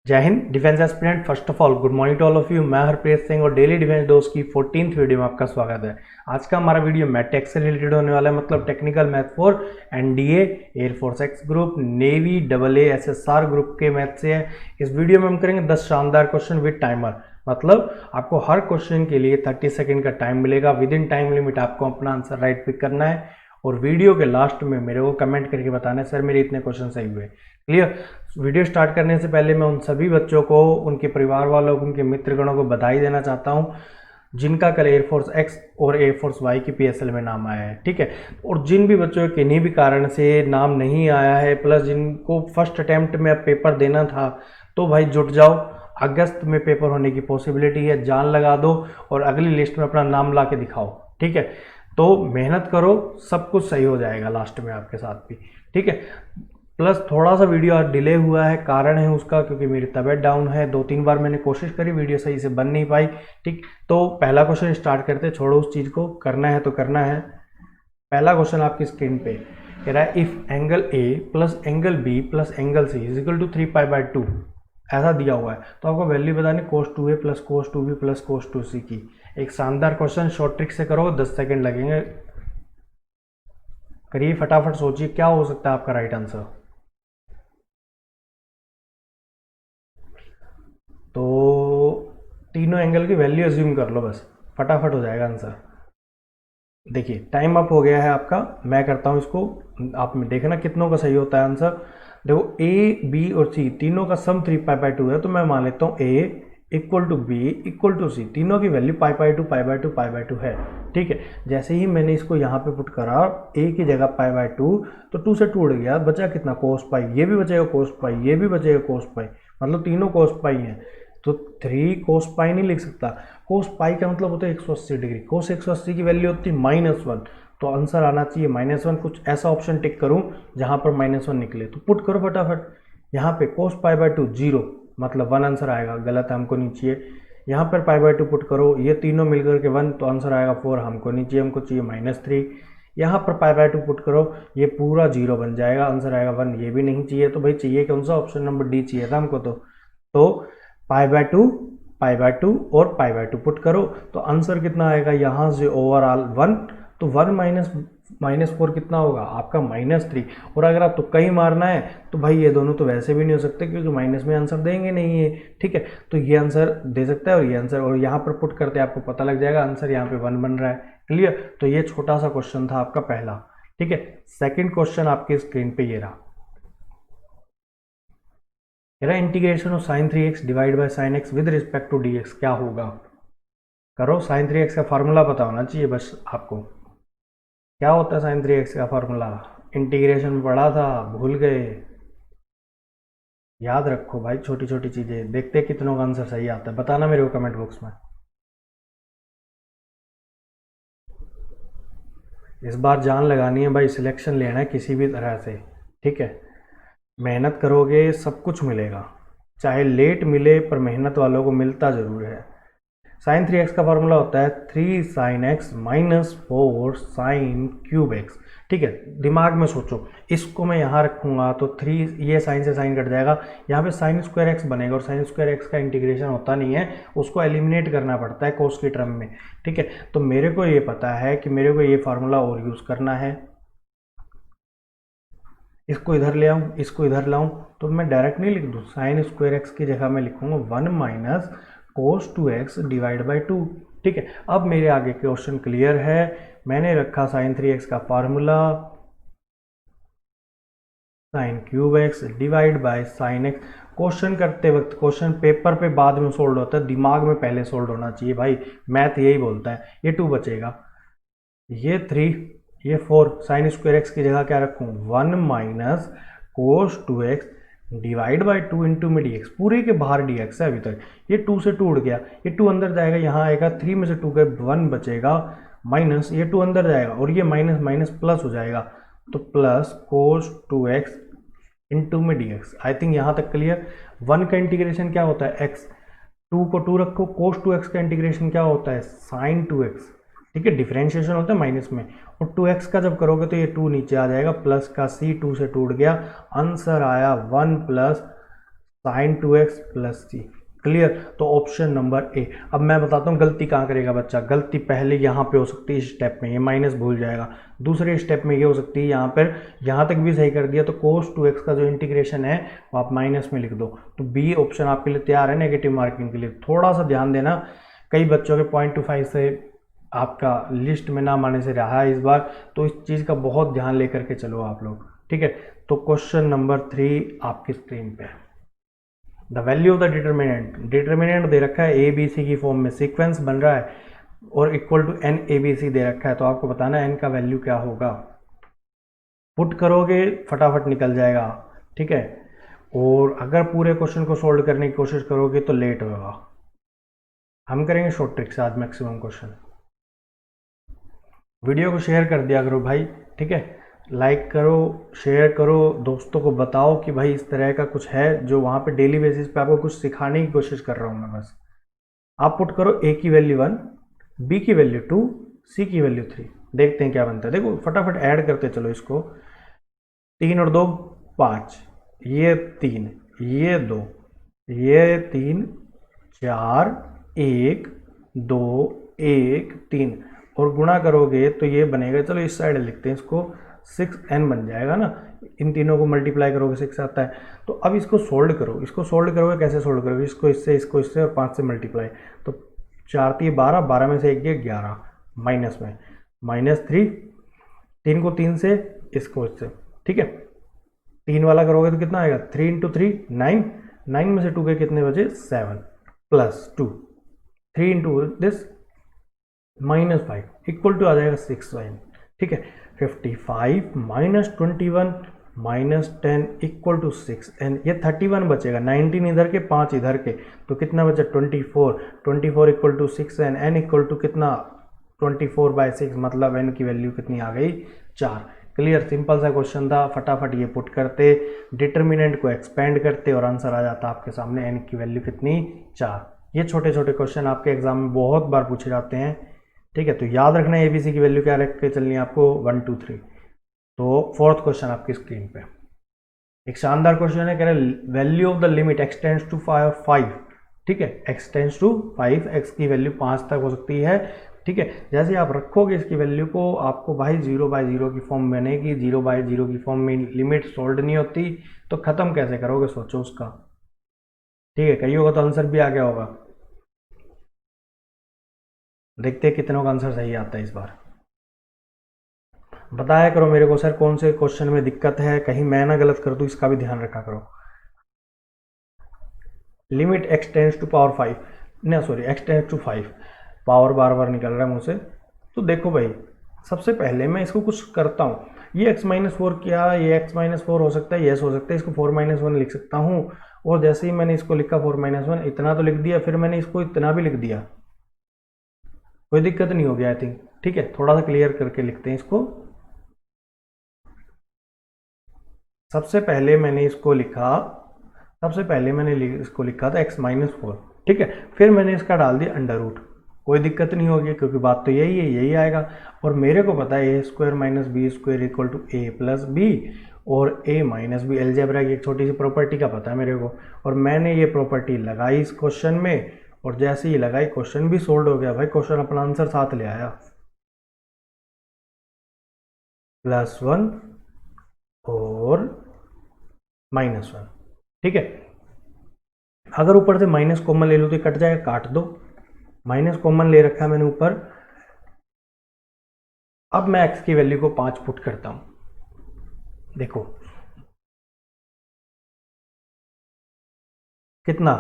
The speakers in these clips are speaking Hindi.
जय Hind defence aspirant. First of all good morning to all of you. मैं हरप्रीत सिंह और डेली डिफेंस दोस्त की 14th वीडियो में आपका स्वागत है। आज का हमारा वीडियो मैथटेक से रिलेटेड होने वाला है, मतलब technical math for NDA, air force x group, navy, AA, SSR group के मैथ से है। इस वीडियो में हम करेंगे 10 शानदार क्वेश्चन विद टाइमर, मतलब आपको हर क्वेश्चन के लिए 30 सेकेंड का टाइम मिलेगा। विद इन टाइम लिमिट आपको अपना आंसर राइट पिक करना है और वीडियो के लास्ट में मेरे को कमेंट करके बताना है सर मेरे इतने क्वेश्चन सही हुए। क्लियर। वीडियो स्टार्ट करने से पहले मैं उन सभी बच्चों को, उनके परिवार वालों को, उनके मित्रगणों को बधाई देना चाहता हूं जिनका कल एयरफोर्स एक्स और एयरफोर्स वाई की PSL में नाम आया है, ठीक है। और जिन भी बच्चों के किन्हीं भी कारण से नाम नहीं आया है, प्लस जिनको फर्स्ट अटेम्प्ट में अब पेपर देना था, तो भाई जुट जाओ। अगस्त में पेपर होने की पॉसिबिलिटी है, जान लगा दो और अगली लिस्ट में अपना नाम ला के दिखाओ, ठीक है। तो मेहनत करो, सब कुछ सही हो जाएगा लास्ट में आपके साथ भी, ठीक है। प्लस थोड़ा सा वीडियो आज डिले हुआ है, कारण है उसका क्योंकि मेरी तबीयत डाउन है। 2-3 बार मैंने कोशिश करी, वीडियो सही से बन नहीं पाई, ठीक। तो पहला क्वेश्चन स्टार्ट करते, छोड़ो उस चीज़ को, करना है तो करना है। पहला क्वेश्चन आपकी स्क्रीन पे कह रहा है if angle A plus angle B plus angle C is equal to 3π/2, ऐसा दिया हुआ है। तो आपको वैल्यू बतानी cos 2a plus cos 2b plus cos 2c की। एक शानदार क्वेश्चन, शॉर्ट ट्रिक से करो, 10 सेकेंड लगेंगे। करिए फटाफट, सोचिए क्या हो सकता है आपका राइट आंसर। तो तीनों एंगल की वैल्यू अज्यूम कर लो, बस फटाफट हो जाएगा आंसर। देखिए टाइम अप हो गया है आपका, मैं करता हूँ इसको, आप में देखना कितनों का सही होता है आंसर। देखो ए बी और सी तीनों का सम 3π/2 है, तो मैं मान लेता हूँ A equal to B equal to C, तीनों की वैल्यू π/2 π/2 π/2 है, ठीक है। जैसे ही मैंने इसको यहाँ पे पुट करा, ए की जगह π/2, तो 2 से 2 उड़ गया, बचा कितना cos π, ये भी बचेगा cos π, ये भी बचेगा cos π, मतलब तीनों cos π हैं। तो 3 cos π नहीं लिख सकता, cos π का मतलब होता है 180 डिग्री, cos 180 की वैल्यू होती है -1, तो आंसर आना चाहिए -1। कुछ ऐसा ऑप्शन टिक करूं जहां पर -1 निकले, तो पुट करो फटाफट। यहाँ पे cos π/2 0, मतलब 1 आंसर आएगा, गलत है, हमको नहीं चाहिए। यहाँ पर π/2 पुट करो, ये तीनों मिलकर के 1, तो आंसर आएगा 4, हमको नहीं चाहिए, हमको चाहिए -3। यहाँ पर π/2 पुट करो, ये पूरा 0 बन जाएगा, आंसर आएगा 1, ये भी नहीं चाहिए। तो भाई चाहिए कौन सा, ऑप्शन नंबर डी चाहिए था हमको। तो π/2 π/2 और π/2 पुट करो, तो आंसर कितना आएगा यहाँ से ओवरऑल 1, तो 1 -4 कितना होगा आपका -3। और अगर आप तुक्का ही मारना है तो भाई ये दोनों तो वैसे भी नहीं हो सकते क्योंकि माइनस में आंसर देंगे नहीं है, ठीक है। तो ये आंसर दे सकता है और ये आंसर, और यहाँ पर पुट करते आपको पता लग जाएगा आंसर यहाँ पे 1 बन रहा है। क्लियर। तो ये छोटा सा क्वेश्चन था आपका पहला, ठीक है। सेकेंड क्वेश्चन आपके स्क्रीन पे ये रहा, integration of sin 3x divide by sin x with respect to dx क्या होगा। करो, sin 3x का फार्मूला पता होना चाहिए बस आपको। क्या होता है sin 3x का फार्मूला, इंटीग्रेशन पढ़ा था, भूल गए, याद रखो भाई छोटी छोटी चीजें। देखते हैं कितनों का आंसर सही आता है, बताना मेरे को कमेंट बॉक्स में। इस बार जान लगानी है भाई, सिलेक्शन लेना है किसी भी तरह से, ठीक है। मेहनत करोगे सब कुछ मिलेगा, चाहे लेट मिले पर मेहनत वालों को मिलता ज़रूर है। sin 3x का फार्मूला होता है 3 sin x minus 4 sin cube x, ठीक है। दिमाग में सोचो, इसको मैं यहाँ रखूँगा तो 3, ये साइन से साइन कट जाएगा, यहाँ पे sin स्क्वायर x बनेगा, और sin स्क्वायर x का इंटीग्रेशन होता नहीं है, उसको एलिमिनेट करना पड़ता है कोस की टर्म में, ठीक है। तो मेरे को ये पता है कि मेरे को ये फार्मूला और यूज़ करना है, इसको इधर ले आऊँ, इसको इधर लाऊँ, तो मैं डायरेक्ट नहीं लिख दूँ, साइन स्क्वायर एक्स की जगह मैं लिखूँगा 1 minus cos 2x divide by 2, ठीक है। अब मेरे आगे क्वेश्चन क्लियर है, मैंने रखा साइन 3x का formula sine cube x divide by sine x. Question करते वक्त, क्वेश्चन पेपर पे बाद में सोल्व होता है, दिमाग में पहले सोल्व होना चाहिए भाई, मैथ यही बोलता है। ये 2 बचेगा, ये 3, ये 4, साइन स्क्वायर एक्स की जगह क्या रखूँ 1 minus cos 2x divide by 2 into में dx, पूरे के बाहर dx है अभी तक, ये 2 से 2 उड़ गया, ये 2 अंदर जाएगा, यहाँ आएगा 3 में से 2 का 1 बचेगा, माइनस ये 2 अंदर जाएगा और ये माइनस माइनस प्लस हो जाएगा, तो प्लस कोस 2x इंटू में dx। आई थिंक यहाँ तक क्लियर। 1 का इंटीग्रेशन क्या होता है x, 2 को 2 रखो, कोस 2x का इंटीग्रेशन क्या होता है साइन 2x, ठीक है। डिफरेंशिएशन होता है माइनस में, और 2x का जब करोगे तो ये 2 नीचे आ जाएगा, प्लस का c 2 से टूट गया, आंसर आया 1 प्लस साइन 2x प्लस सी। क्लियर। तो ऑप्शन नंबर ए। अब मैं बताता हूँ गलती कहाँ करेगा बच्चा। गलती पहले यहाँ पे हो सकती है, स्टेप में ये माइनस भूल जाएगा। दूसरे स्टेप में ये हो सकती है, यहाँ पर यहाँ तक भी सही कर दिया तो cos 2x का जो इंटीग्रेशन है वो आप माइनस में लिख दो। तो बी ऑप्शन आपके लिए तैयार है नेगेटिव मार्किंग के लिए। थोड़ा सा ध्यान देना, कई बच्चों के 0.25 से आपका लिस्ट में नाम आने से रहा है इस बार, तो इस चीज़ का बहुत ध्यान लेकर के चलो आप लोग। ठीक है। तो क्वेश्चन नंबर 3 आपकी स्क्रीन पे, the value of the determinant. Determinant दे रखा है ए बी सी की फॉर्म में, सीक्वेंस बन रहा है और equal to N A B C दे रखा है। तो आपको बताना है एन का वैल्यू क्या होगा। पुट करोगे फटाफट निकल जाएगा। ठीक है। और अगर पूरे क्वेश्चन को सोल्व करने की कोशिश करोगे तो लेट होगा। हम करेंगे शॉर्ट ट्रिक से आज मैक्सिमम क्वेश्चन। वीडियो को शेयर कर दिया करो भाई। ठीक है। लाइक करो, शेयर करो, दोस्तों को बताओ कि भाई इस तरह का कुछ है जो वहाँ पे डेली बेसिस पे आपको कुछ सिखाने की कोशिश कर रहा हूँ मैं बस। आप पुट करो ए की वैल्यू 1, बी की वैल्यू 2, सी की वैल्यू 3। देखते हैं क्या बनता है। देखो फटाफट ऐड करते चलो इसको। 3 और 2 5, ये 3, ये 2, ये 3, 4, 1, 2, 1, 3 और गुणा करोगे तो ये बनेगा। चलो इस साइड लिखते हैं इसको, 6n बन जाएगा ना। इन तीनों को मल्टीप्लाई करोगे 6 आता है। तो अब इसको सोल्व करो। इसको सोल्व करोगे कैसे सोल्व करोगे, इसको इससे और 5 से मल्टीप्लाई। तो 4 3 12, 12 में से 1 गया 11, माइनस में -3, 3 को 3 से, इसको इससे। ठीक है। 3 वाला करोगे तो कितना आएगा, 3 इंटू 3 9, 9 में से 2 के कितने बचे 7 plus 2, 3 into this -5 equal to आ जाएगा 6y। ठीक है। 55 minus 21 minus 10 equal to 6n। ये 31 बचेगा, 19 इधर के 5 इधर के, तो कितना बचा 24, 24 equal to 6n, n equal to कितना 24/6, मतलब n की वैल्यू कितनी आ गई 4। क्लियर। सिंपल सा क्वेश्चन था, फटाफट ये पुट करते, डिटर्मिनेंट को एक्सपेंड करते और आंसर आ जाता आपके सामने n की वैल्यू कितनी 4। ये छोटे छोटे क्वेश्चन आपके एग्जाम में बहुत बार पूछे जाते हैं। ठीक है। तो याद रखना ए बी सी की वैल्यू क्या रख के चलनी है आपको, 1 2 3। तो फोर्थ क्वेश्चन आपकी स्क्रीन पे एक शानदार क्वेश्चन है, कह रहे value of the limit x tends to 5। ठीक है। x टेंड्स टू 5, x की वैल्यू 5 तक हो सकती है। ठीक है। जैसे आप रखोगे इसकी वैल्यू को, आपको भाई 0/0 की फॉर्म बनेगी। 0/0 की फॉर्म में लिमिट सोल्व नहीं होती, तो खत्म कैसे करोगे सोचो उसका। ठीक है। कई होगा तो आंसर भी आ गया होगा। देखते हैं कितनों का आंसर सही आता है इस बार। बताया करो मेरे को सर कौन से क्वेश्चन में दिक्कत है, कहीं मैं ना गलत कर दूं, इसका भी ध्यान रखा करो। Limit x tends to power 5, ना sorry x tends to 5, power बार बार निकल रहा है मुझसे। तो देखो भाई, सबसे पहले मैं इसको कुछ करता हूँ। ये x-4 क्या, ये x-4 हो सकता है, यस हो सकता है। इसको 4-1 लिख सकता हूँ। और जैसे ही मैंने इसको लिखा 4-1, इतना तो लिख दिया, फिर मैंने इसको इतना भी लिख दिया, कोई दिक्कत नहीं होगी आई थिंक। ठीक है। थोड़ा सा क्लियर करके लिखते हैं इसको। सबसे पहले मैंने इसको लिखा था x-4। ठीक है। फिर मैंने इसका डाल दिया अंडर रूट, कोई दिक्कत नहीं होगी क्योंकि बात तो यही है, यही आएगा। और मेरे को पता है a² - b² equal to a plus B, और a माइनस बी अलजेब्रा की एक छोटी सी प्रॉपर्टी का पता है मेरे को, और मैंने ये प्रॉपर्टी लगाई इस क्वेश्चन में, और जैसे ही लगाई क्वेश्चन भी सोल्व हो गया भाई। क्वेश्चन अपना आंसर साथ ले आया, +1 और -1। ठीक है। अगर ऊपर से माइनस कॉमन ले लो तो कट जाएगा, काट दो। माइनस कॉमन ले रखा है मैंने ऊपर। अब मैं x की वैल्यू को 5 पुट करता हूं। देखो कितना,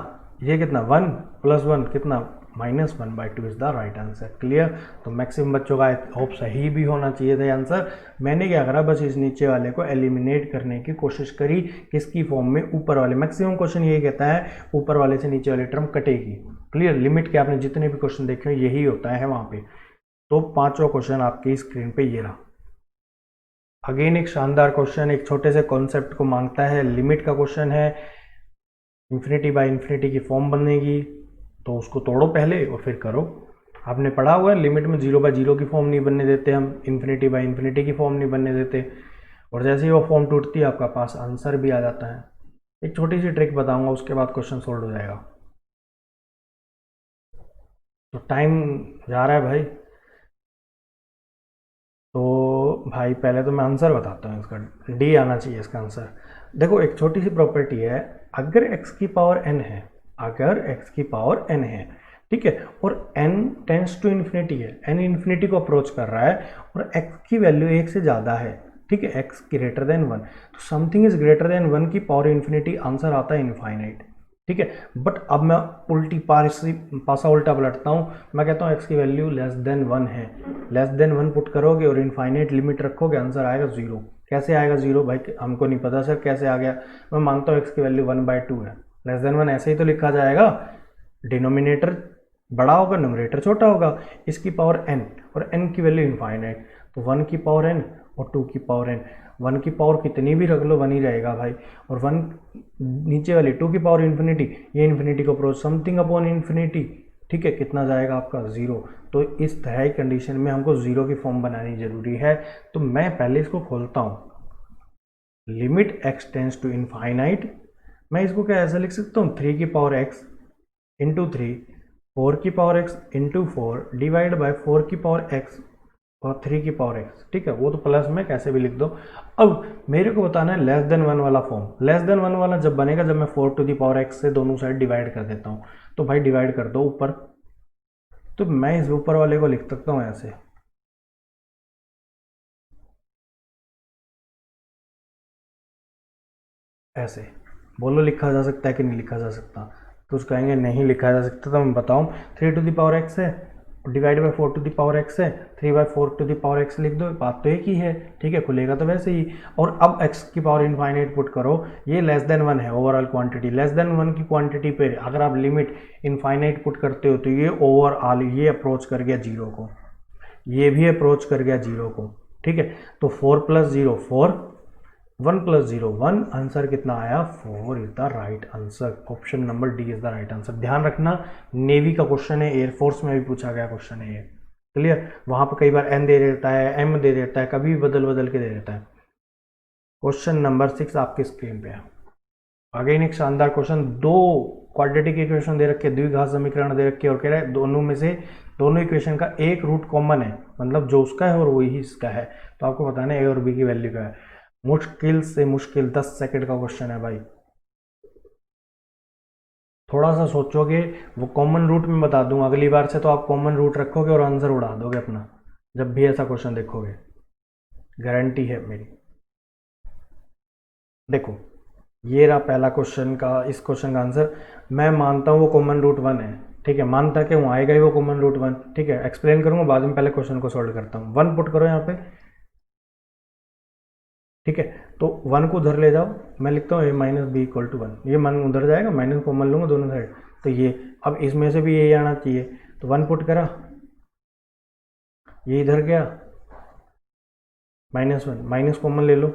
ये कितना 1 + 1 कितना -1/2 is the right answer. Clear. तो मैक्सिमम बच्चों का होप सही भी होना चाहिए था आंसर। मैंने क्या करा, बस इस नीचे वाले को एलिमिनेट करने की कोशिश करी, किसकी फॉर्म में, ऊपर वाले। मैक्सिमम क्वेश्चन यही कहता है ऊपर वाले से नीचे वाली टर्म कटेगी। क्लियर। लिमिट के आपने जितने भी क्वेश्चन देखे हो यही होता है वहां पे। तो पांचों क्वेश्चन आपकी स्क्रीन पे ये रहा। अगेन एक शानदार क्वेश्चन, एक छोटे से कॉन्सेप्ट को मांगता है, लिमिट का क्वेश्चन है। ∞/∞ की फॉर्म बनेगी, तो उसको तोड़ो पहले और फिर करो। आपने पढ़ा हुआ है लिमिट में 0/0 की फॉर्म नहीं बनने देते हम, ∞/∞ की फॉर्म नहीं बनने देते, और जैसे ही वो फॉर्म टूटती है आपका पास आंसर भी आ जाता है। एक छोटी सी ट्रिक बताऊंगा, उसके बाद क्वेश्चन सोल्व हो जाएगा। तो टाइम जा रहा है भाई। तो भाई पहले तो मैं आंसर बताता हूँ इसका, डी आना चाहिए इसका आंसर। देखो एक छोटी सी प्रॉपर्टी है, अगर x की पावर n है, अगर x की पावर n है, ठीक है, और n टेंस टू इन्फिनिटी है, n इन्फिनिटी को अप्रोच कर रहा है और x की वैल्यू 1 से ज़्यादा है, ठीक है, x ग्रेटर देन 1, तो समथिंग इज ग्रेटर देन 1 की पावर इन्फिनिटी, आंसर आता है इनफाइनाइट, ठीक है। बट अब मैं उल्टी पासा उल्टा पलटता हूँ, मैं कहता हूँ x की वैल्यू लेस देन 1 है, लेस देन 1 पुट करोगे और इनफाइनाइट लिमिट रखोगे, आंसर आएगा 0। कैसे आएगा 0 भाई, हमको नहीं पता सर कैसे आ गया। मैं मानता हूँ x की वैल्यू 1/2 है, लेस देन 1 ऐसे ही तो लिखा जाएगा, डिनोमिनेटर बड़ा होगा न्यूमरेटर छोटा होगा, इसकी पावर n और n की वैल्यू इनफाइनाइट, तो 1 की पावर n और 2 की पावर n, 1 की पावर कितनी भी रख लो 1 ही रहेगा भाई, और 1 नीचे वाली 2 की पावर इन्फिनिटी, ये इन्फिनिटी को अप्रोच समथिंग अपॉन इन्फिनिटी, ठीक है, कितना जाएगा आपका 0। तो इस तरह की कंडीशन में हमको 0 की फॉर्म बनानी जरूरी है। तो मैं पहले इसको खोलता हूँ, limit x tends to infinite, मैं इसको क्या ऐसा लिख सकता हूँ, 3 की पावर x इंटू 3, 4 की power x into 4 divide by 4 की पावर x और 3 की पावर x, ठीक है, वो तो प्लस में कैसे भी लिख दो। अब मेरे को बताना है लेस देन 1 वाला फॉर्म, लेस देन 1 वाला जब बनेगा जब मैं 4 टू दी पावर x से दोनों साइड डिवाइड कर देता हूँ, तो भाई डिवाइड कर दो ऊपर, तो मैं इस ऊपर वाले को लिख सकता हूँ ऐसे, ऐसे, बोलो लिखा जा सकता है कि नहीं लिखा जा सकता, तो उसको कहेंगे नहीं लिखा जा सकता, तो मैं बताऊँ 3 टू दी पावर एक्स है divide by 4 to the power X है, 3/4 टू दी पावर एक्स लिख दो, बात तो एक ही है, ठीक है, खुलेगा तो वैसे ही। और अब x की पावर इनफाइनाइट पुट करो, ये लेस देन 1 है ओवरऑल क्वांटिटी, लेस देन 1 की क्वांटिटी पे अगर आप लिमिट इनफाइनाइट पुट करते हो तो ये ओवरऑल ये अप्रोच कर गया 0 को, ये भी अप्रोच कर गया 0 को, ठीक है। तो 4 प्लस 0 4, 1 प्लस 0 1, आंसर कितना आया 4 is the right answer, option number D is the right answer. ध्यान रखना नेवी का क्वेश्चन है, एयरफोर्स में भी पूछा गया क्वेश्चन है ये, क्लियर, वहां पर कई बार एन दे देता है, एम दे देता है, कभी भी बदल बदल के दे देता है। क्वेश्चन नंबर 6 आपकी स्क्रीन पे है। अगेन एक शानदार क्वेश्चन, दो क्वाड्रेटिक इक्वेशन दे रखे, द्विघात समीकरण दे रखे और कह रहे हैं दोनों में से दोनों इक्वेशन का एक रूट कॉमन है, मतलब जो उसका है और वही इसका है, तो आपको बताना है ए और बी की वैल्यू क्या है। मुश्किल से मुश्किल 10 सेकंड का क्वेश्चन है भाई, थोड़ा सा सोचोगे, वो कॉमन रूट में बता दूंगा अगली बार से, तो आप कॉमन रूट रखोगे और आंसर उड़ा दोगे अपना, जब भी ऐसा क्वेश्चन देखोगे, गारंटी है मेरी। देखो ये रहा पहला क्वेश्चन का, इस क्वेश्चन का आंसर, मैं मानता हूँ वो कॉमन रूट 1 है, ठीक है, मानता क्यों आएगा ही वो कॉमन रूट 1, ठीक है, एक्सप्लेन करूंगा बाद में, पहले क्वेश्चन को सॉल्व करता हूँ। 1 पुट करो यहाँ पे, ठीक है, तो 1 को उधर ले जाओ, मैं लिखता हूँ a minus B equal to 1, ये मन उधर जाएगा, माइनस कॉमन लूंगा दोनों साइड, तो ये अब इसमें से भी ये आना चाहिए, तो 1 पुट करा, ये इधर गया, -1 माइनस कॉमन ले लो,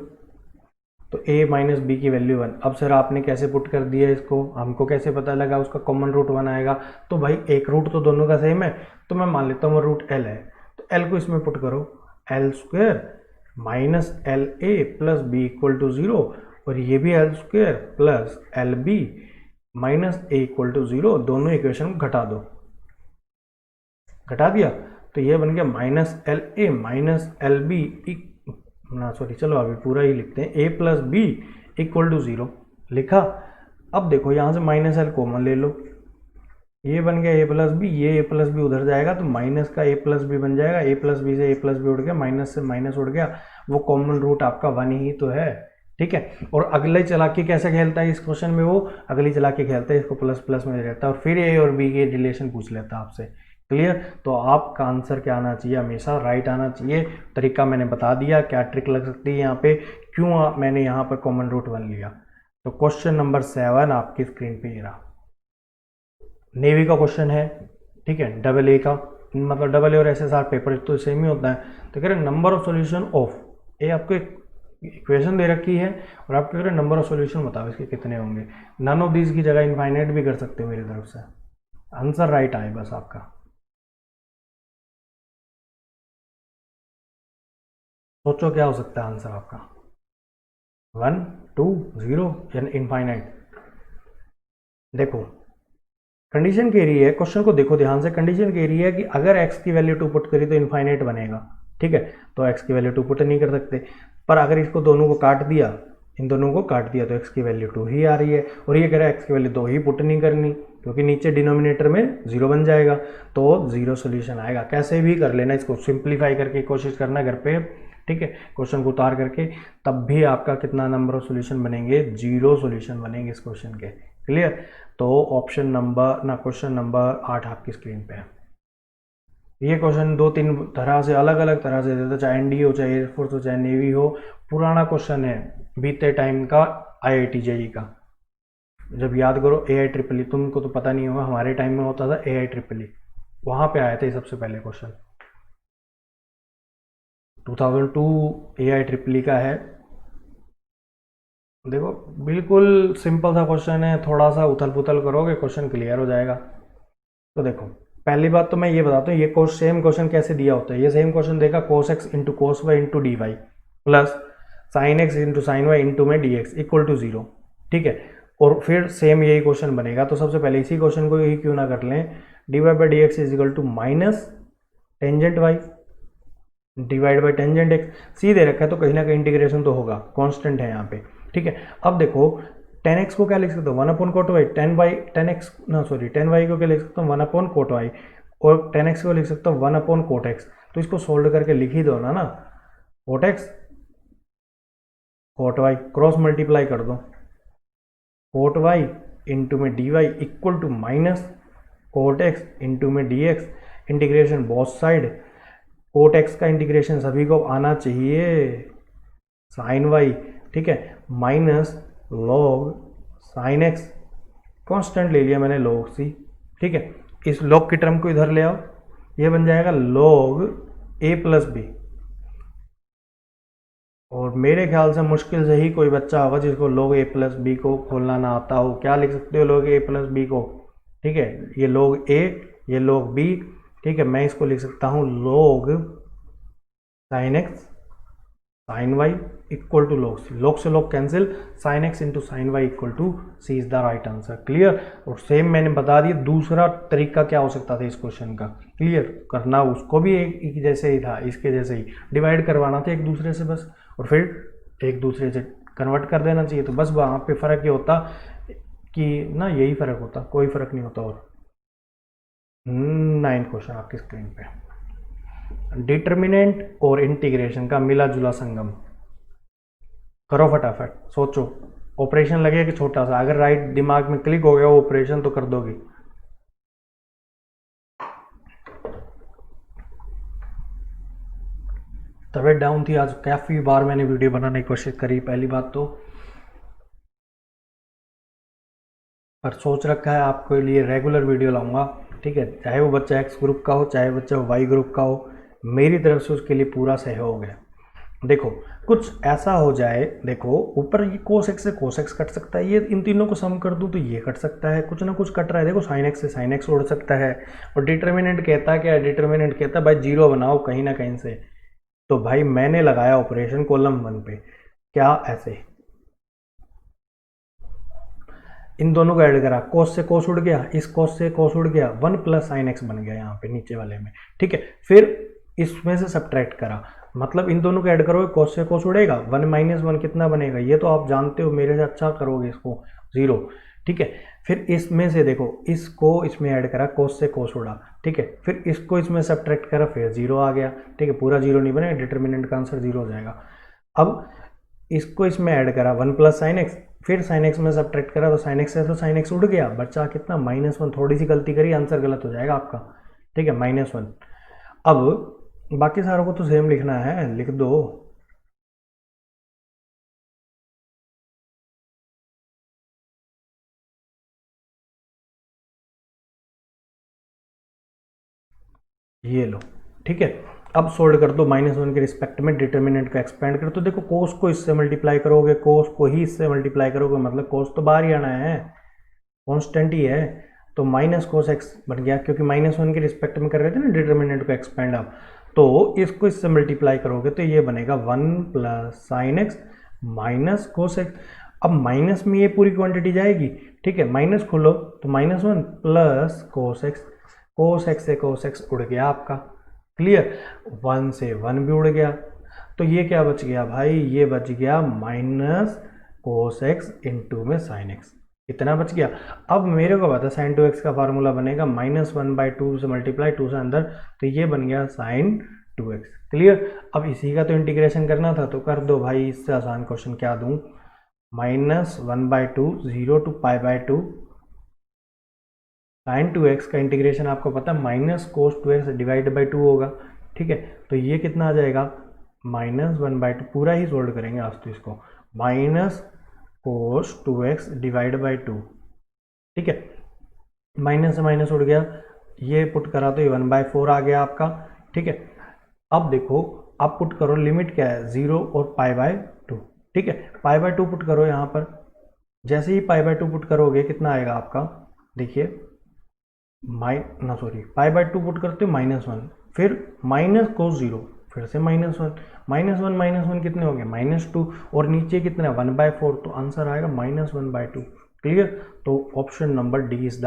तो a माइनस बी की वैल्यू 1। अब सर आपने कैसे पुट कर दिया इसको, हमको कैसे पता लगा उसका कॉमन रूट 1 आएगा, तो भाई एक रूट तो दोनों का सेम है, तो मैं मान लेता हूँ वो रूट l है, तो l को इसमें पुट करो, L square minus L A plus B equal to 0, और ये भी L square plus L B minus A equal to 0, दोनों इक्वेशन को घटा दो, घटा दिया, तो ये बन गया -LA माइनस एल बी, ना सॉरी चलो अभी पूरा ही लिखते हैं, a plus B equal to 0 लिखा। अब देखो यहाँ से -L कॉमन ले लो, ये बन गया a प्लस बी, ये a प्लस बी उधर जाएगा तो माइनस का a प्लस बी बन जाएगा, a प्लस बी से a प्लस बी उड़ गया, माइनस से माइनस उड़ गया, वो कॉमन रूट आपका 1 ही तो है, ठीक है। और अगले चालाकी कैसे खेलता है इस क्वेश्चन में, वो अगली चालाकी खेलता है, इसको प्लस प्लस में रहता है और फिर a और b के रिलेशन पूछ लेता है आपसे, क्लियर। तो आपका आंसर क्या आना चाहिए, हमेशा राइट आना चाहिए। तरीका मैंने बता दिया, क्या ट्रिक लग सकती है यहाँ पे, क्यों मैंने यहाँ पर कॉमन रूट 1 लिया। तो क्वेश्चन नंबर 7 आपकी स्क्रीन पे ये रहा, नेवी का क्वेश्चन है, ठीक है, डबल ए का, मतलब डबल ए और एसएसआर पेपर तो सेम ही होता है। तो कह रहे नंबर ऑफ सॉल्यूशन ऑफ, ये आपको एक इक्वेशन दे रखी है और आपको कह रहे नंबर ऑफ सॉल्यूशन बताओ इसके कितने होंगे, नन ऑफ दीज की जगह इनफाइनाइट भी कर सकते हो मेरी तरफ से, आंसर राइट आए बस आपका। सोचो क्या हो सकता है आंसर आपका, 1 2 0 यानी इनफाइनाइट। देखो कंडीशन कह रही है, क्वेश्चन को देखो ध्यान से, कंडीशन कह रही है कि अगर x की वैल्यू 2 पुट करी तो इनफाइनाइट बनेगा, ठीक है। तो x की वैल्यू 2 पुट नहीं कर सकते, पर अगर इसको दोनों को काट दिया, इन दोनों को काट दिया तो x की वैल्यू 2 ही आ रही है, और ये कह रहा है x की वैल्यू 2 ही पुट नहीं करनी, क्योंकि नीचे डिनोमिनेटर में 0 बन जाएगा, तो 0 सोल्यूशन आएगा। कैसे भी कर लेना, इसको सिंप्लीफाई करके कोशिश करना घर पे, ठीक है, क्वेश्चन को उतार करके, तब भी आपका कितना नंबर ऑफ सोल्यूशन बनेंगे, 0 सोल्यूशन बनेंगे इस क्वेश्चन के। क्लियर। तो ऑप्शन नंबर ना, क्वेश्चन नंबर 8 आपकी स्क्रीन पे है। ये क्वेश्चन 2-3 तरह से, अलग अलग तरह से देता, चाहे एनडीए हो, चाहे एयरफोर्स हो, चाहे नेवी हो। पुराना क्वेश्चन है बीते टाइम का, आईआईटी जेई का। जब याद करो AI-EEE, तुमको तो पता नहीं होगा, हमारे टाइम में होता था AI-EEE, वहां पे आया था ये सबसे पहले क्वेश्चन। 2002 AI-EEE का है। देखो बिल्कुल सिंपल सा क्वेश्चन है, थोड़ा सा उथल पुथल करोगे क्वेश्चन क्लियर हो जाएगा। तो देखो पहली बात तो मैं ये बताता हूँ, ये सेम क्वेश्चन कैसे दिया होता है। ये सेम क्वेश्चन देगा cos x into cos Y into D Y plus sine X into sine Y into में डी एक्स इक्वल टू 0, ठीक है। और फिर सेम यही क्वेश्चन बनेगा। तो सबसे पहले इसी क्वेश्चन को यही क्यों ना कर लें, D Y by D X is equal to minus tangent Y divide by tangent X. C दे रखा है तो कहीं ना कहीं इंटीग्रेशन तो होगा, कांस्टेंट है यहाँ पे, ठीक है। अब देखो टेन एक्स को क्या लिख सकते हो, 1 अपॉन कोट वाई, 10 वाई को क्या लिख सकता हूँ, 1 अपॉन कोट वाई, और 10x को लिख सकता हूँ 1 अपॉन कोट एक्स। तो इसको सोल्व करके लिख ही दो ना cot X cot Y, cross multiply कर दो, कोट वाई इंटू में D Y equal to minus cot X into में D X, integration both side, cot X का इंटीग्रेशन सभी को आना चाहिए, साइन वाई, ठीक है, minus log sine X, constant ले लिया मैंने लॉग सी, ठीक है। इस लॉग की टर्म को इधर ले आओ, ये बन जाएगा लॉग ए प्लस बी। और मेरे ख्याल से मुश्किल से ही कोई बच्चा होगा जिसको लॉग ए प्लस बी को खोलना ना आता हो। क्या लिख सकते हो लॉग ए प्लस बी को, ठीक है, ये लॉग ए, ये लॉग बी, ठीक है। मैं इसको लिख सकता हूँ log sine X sine Y equal to log C, log से log cancel, sine X into sine Y equal to C is the right answer. Clear. और सेम मैंने बता दिया दूसरा तरीका क्या हो सकता था इस क्वेश्चन का, क्लियर करना उसको भी एक जैसे ही था, इसके जैसे ही डिवाइड करवाना था एक दूसरे से बस, और फिर एक दूसरे से कन्वर्ट कर देना चाहिए। तो बस वहाँ पे फ़र्क ये होता कि ना, यही फ़र्क होता, कोई फ़र्क नहीं होता। और 9 क्वेश्चन आपकी स्क्रीन पे, डिटर्मिनेंट और इंटीग्रेशन का मिला जुला संगम करो फटाफट, सोचो। ऑपरेशन लगे कि छोटा सा, अगर राइट दिमाग में क्लिक हो गया वो ऑपरेशन तो कर दोगे। तबीयत डाउन थी आज, काफ़ी बार मैंने वीडियो बनाने की कोशिश करी पहली बात तो, पर सोच रखा है आपके लिए रेगुलर वीडियो लाऊंगा, ठीक है। चाहे वो बच्चा एक्स ग्रुप का हो, चाहे बच्चा वाई ग्रुप का हो, मेरी तरफ से उसके लिए पूरा सहयोग है। देखो कुछ ऐसा हो जाए, देखो ऊपर ये कोस एक्स से कोस एक्स कट सकता है, ये इन तीनों को सम कर दूं तो ये कट सकता है, कुछ ना कुछ कट रहा है। देखो साइन एक्स से साइन एक्स उड़ सकता है। और डिटर्मिनेंट कहता है क्या, डिटर्मिनेंट कहता है भाई जीरो बनाओ कहीं ना कहीं से। तो भाई मैंने लगाया ऑपरेशन कॉलम 1 पे, क्या ऐसे इन दोनों को ऐड करा, कोस से कोस उड़ गया, इस कोस से कोस उड़ गया, 1 प्लस साइन एक्स बन गया यहाँ पे नीचे वाले में, ठीक है। फिर इसमें से सब्ट्रैक्ट करा, मतलब इन दोनों को ऐड करोगे कोस से कोस उड़ेगा, 1 माइनस 1 कितना बनेगा, ये तो आप जानते हो, मेरे से अच्छा करोगे इसको, 0, ठीक है। फिर इसमें से देखो इसको इसमें ऐड करा, कोस से कोस उड़ा, ठीक है। फिर इसको इसमें सब्ट्रैक्ट करा, फिर 0 आ गया, ठीक है। पूरा 0 नहीं बनेगा, डिटर्मिनेंट का आंसर 0 हो जाएगा। अब इसको इसमें ऐड करा 1 प्लस साइन एक्स, फिर साइन एक्स में सब्ट्रैक्ट करा तो साइन एक्स से तो साइन एक्स उड़ गया, बच्चा कितना -1, थोड़ी सी गलती करी आंसर गलत हो जाएगा आपका, ठीक है, -1। अब बाकी सारों को तो सेम लिखना है, लिख दो। ये लो, ठीक है। अब सोल्व कर दो -1 के रिस्पेक्ट में, डिटर्मिनेंट को एक्सपेंड कर। तो देखो कोस को इससे मल्टीप्लाई करोगे, कोस को ही इससे मल्टीप्लाई करोगे, मतलब कोस तो बाहर ही आना है, कांस्टेंट ही है। तो माइनस कोस एक्स बन गया, क्योंकि -1 के रिस्पेक्ट में कर रहे थे ना डिटर्मिनेंट को एक्सपेंड आप। तो इसको इससे मल्टीप्लाई करोगे तो ये बनेगा 1 plus sine x minus cos x. अब माइनस में ये पूरी क्वांटिटी जाएगी, ठीक है, माइनस खोलो तो -1 प्लस कोस एक्स से कोस एक्स उड़ गया आपका, क्लियर, 1 से 1 भी उड़ गया, तो ये क्या बच गया भाई, ये बच गया माइनस कोस एक्स इंटू में साइन एक्स, इतना बच गया। अब मेरे को पता साइन 2x का फार्मूला बनेगा -1/2 से मल्टीप्लाई 2 से अंदर, तो ये बन गया साइन 2x, क्लियर। अब इसी का तो इंटीग्रेशन करना था, तो कर दो भाई, इससे आसान क्वेश्चन क्या दूं, -1/2 0 टू π/2 साइन 2x का इंटीग्रेशन आपको पता है minus cos 2x divide by 2 होगा, ठीक है, तो ये कितना आ जाएगा -1/2, पूरा ही सोल्व करेंगे आज तो इसको, minus cos 2x divide by 2, ठीक है, माइनस से माइनस उड़ गया, ये पुट करा तो ये 1/4 आ गया आपका, ठीक है। अब देखो, अब पुट करो, लिमिट क्या है 0 और π/2, ठीक है, π/2 पुट करो यहाँ पर, जैसे ही π/2 पुट करोगे कितना आएगा आपका, देखिए π/2 पुट करते हो -1, फिर माइनस कोस 0, फिर से -1 कितने हो गए -2, और नीचे कितना 1/4, तो आंसर आएगा -1/2, क्लियर। तो option number D is the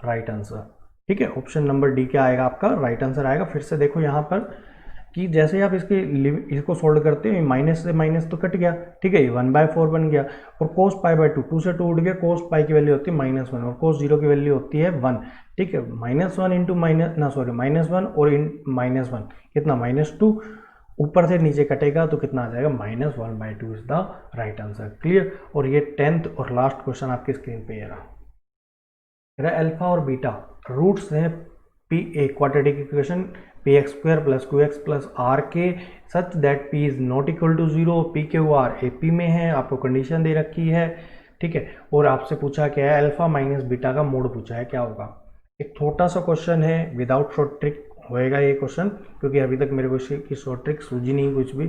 right answer, ठीक है, ऑप्शन नंबर डी क्या आएगा आपका राइट आंसर आएगा। फिर से देखो यहाँ पर कि जैसे आप इसको सोल्व करते हो, माइनस से माइनस तो कट गया, ठीक है, ये 1/4 बन गया, और कोस π/2 2 से 2 उड़ गया, कोस पाई की वैल्यू होती है -1 और कोस 0 की वैल्यू होती है 1, ठीक है, -1 इंटू -1 और -1 कितना -2, ऊपर से नीचे कटेगा तो कितना आ जाएगा -1/2 is the right answer, clear. और ये 10th और लास्ट क्वेश्चन आपकी स्क्रीन पे ये रहा अल्फा और बीटा रूट्स हैं P a quadratic equation px² + qx + rk such that p is not equal to 0, p q r A P में है, आपको कंडीशन दे रखी है, ठीक है, और आपसे पूछा क्या है अल्फा माइनस बीटा का मोड पूछा है, क्या होगा। एक छोटा सा क्वेश्चन है, विदाउट शॉर्ट ट्रिक होएगा ये क्वेश्चन, क्योंकि अभी तक मेरे को इसकी शॉर्ट ट्रिक सूझी नहीं कुछ भी,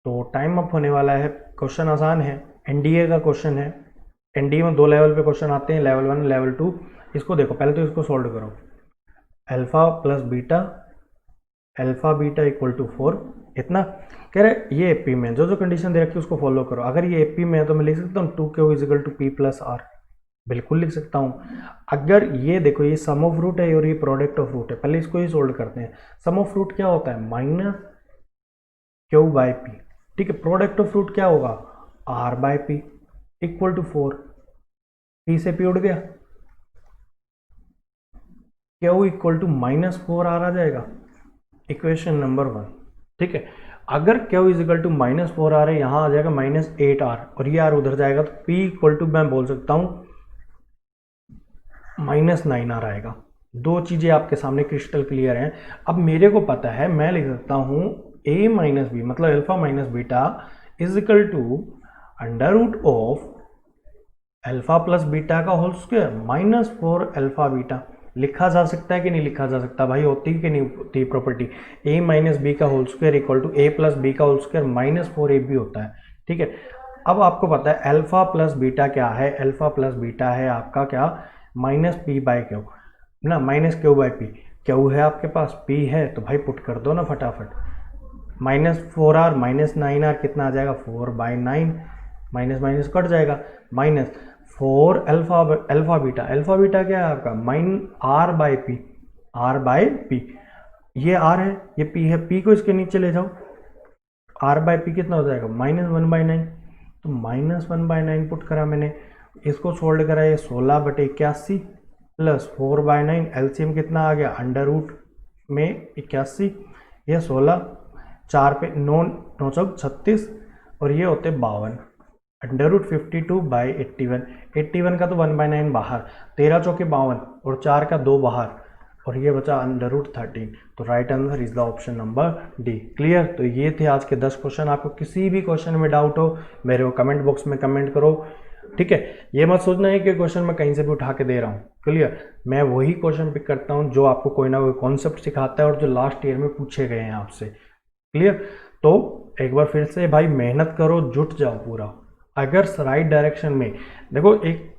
तो टाइम अप होने वाला है। क्वेश्चन आसान है, एनडीए का क्वेश्चन है, एनडीए में 2 लेवल पे क्वेश्चन आते हैं, लेवल 1 लेवल 2। इसको देखो, पहले तो इसको सोल्व करो, alpha plus beta, alpha beta equal to 4, इतना कह रहे ये एपी में जो कंडीशन दे रखी है उसको फॉलो करो। अगर ये एपी में है तो मैं लिख सकता हूँ 2q = p + r, बिल्कुल लिख सकता हूँ। अगर ये देखो, ये सम ऑफ रूट है और ये प्रोडक्ट ऑफ रूट है, पहले इसको ही सोल्व करते हैं। सम ऑफ रूट क्या होता है -q/p, ठीक है, प्रोडक्ट ऑफ रूट क्या होगा r/p इक्वल टू 4, p से p उड़ गया, q इक्वल टू -4r आ जाएगा, इक्वेशन नंबर 1, ठीक है। अगर q = -4r है, यहाँ आ जाएगा -8r, और ये r उधर जाएगा तो p इक्वल टू मैं बोल सकता हूँ -9r आएगा। दो चीज़ें आपके सामने क्रिस्टल क्लियर हैं। अब मेरे को पता है, मैं लिख सकता हूँ a - b मतलब alpha minus beta is equal to √ऑफ अल्फा प्लस बीटा का होल स्क्वायर -4 अल्फा बीटा। लिखा जा सकता है कि नहीं लिखा जा सकता भाई, होती कि नहीं होती प्रॉपर्टी, a - b का whole square equal to a + b का होल स्क्वायर -4ab होता है, ठीक है। अब आपको पता है अल्फा प्लस बीटा क्या है, अल्फा प्लस बीटा है आपका क्या -p/q ना, -q/p, q है आपके पास, p है तो भाई पुट कर दो ना फटाफट, -4r -9r कितना आ जाएगा 4/9, माइनस माइनस कट जाएगा, -4 अल्फा बीटा क्या है आपका r/p, ये r है ये p है, p को इसके नीचे ले जाओ, r/p कितना हो जाएगा -1/9, तो -1/9 पुट करा मैंने, इसको सोल्व करा, ये 16/81 प्लस 4/9, एलसीएम कितना आ गया √ में 81, ये 16, 4 पे 9 9 चौक 36, और ये होते 52, √52/81, 81 का तो 1/9 बाहर, 13 चौके 52 और 4 का 2 बाहर, और ये बचा √13, तो right answer is the option number D, clear. तो ये थे आज के 10 क्वेश्चन। आपको किसी भी क्वेश्चन में डाउट हो मेरे को कमेंट बॉक्स में कमेंट करो, ठीक है। ये मत सोचना है कि क्वेश्चन मैं कहीं से भी उठा के दे रहा हूँ, क्लियर। मैं वही क्वेश्चन पिक करता हूँ जो आपको कोई ना कोई कॉन्सेप्ट सिखाता है और जो लास्ट ईयर में पूछे गए हैं आपसे, क्लियर। तो एक बार फिर से भाई मेहनत करो, जुट जाओ पूरा। अगर राइट डायरेक्शन में देखो, एक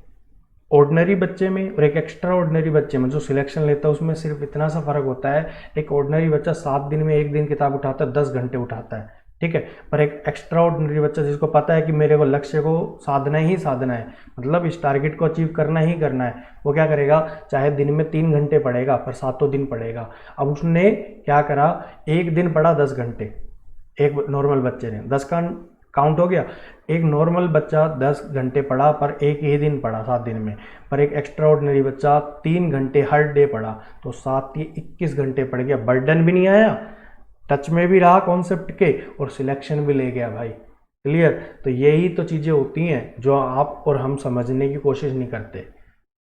ऑर्डिनरी बच्चे में और एक एक्स्ट्रा ऑर्डिनरी बच्चे में जो सिलेक्शन लेता है उसमें सिर्फ इतना सा फर्क होता है, एक ऑर्डिनरी बच्चा 7 दिन में 1 दिन किताब उठाता है, 10 घंटे उठाता है, ठीक है। पर एक एक्स्ट्रा ऑर्डिनरी बच्चा जिसको पता है कि मेरे को लक्ष्य को साधना ही साधना है, मतलब इस टारगेट को अचीव करना ही करना है, वो क्या करेगा, चाहे दिन में 3 घंटे पढ़ेगा पर सातों दिन पढ़ेगा। अब उसने क्या करा, एक दिन पढ़ा 10 घंटे, एक नॉर्मल बच्चे ने 10 का काउंट हो गया। एक नॉर्मल बच्चा 10 घंटे पढ़ा पर एक ही दिन पढ़ा 7 दिन में, पर एक एक्स्ट्रा ऑर्डिनरी बच्चा 3 घंटे हर डे पढ़ा, तो 7 या 21 घंटे पढ़ गया, बर्डन भी नहीं आया, टच में भी रहा कॉन्सेप्ट के, और सिलेक्शन भी ले गया भाई। क्लियर। तो यही तो चीज़ें होती हैं जो आप और हम समझने की कोशिश नहीं करते।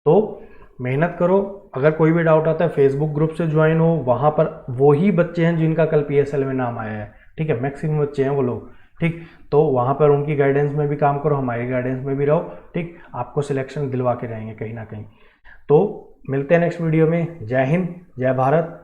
तो मेहनत करो। अगर कोई भी डाउट आता है फेसबुक ग्रुप से ज्वाइन हो, वहाँ पर वही बच्चे हैं जिनका कल PSL में नाम आया है, ठीक है, मैक्सिमम बच्चे हैं वो लोग, ठीक। तो वहाँ पर उनकी गाइडेंस में भी काम करो, हमारी गाइडेंस में भी रहो, ठीक, आपको सिलेक्शन दिलवा के रहेंगे कहीं ना कहीं। तो मिलते हैं नेक्स्ट वीडियो में। जय हिंद, जय भारत।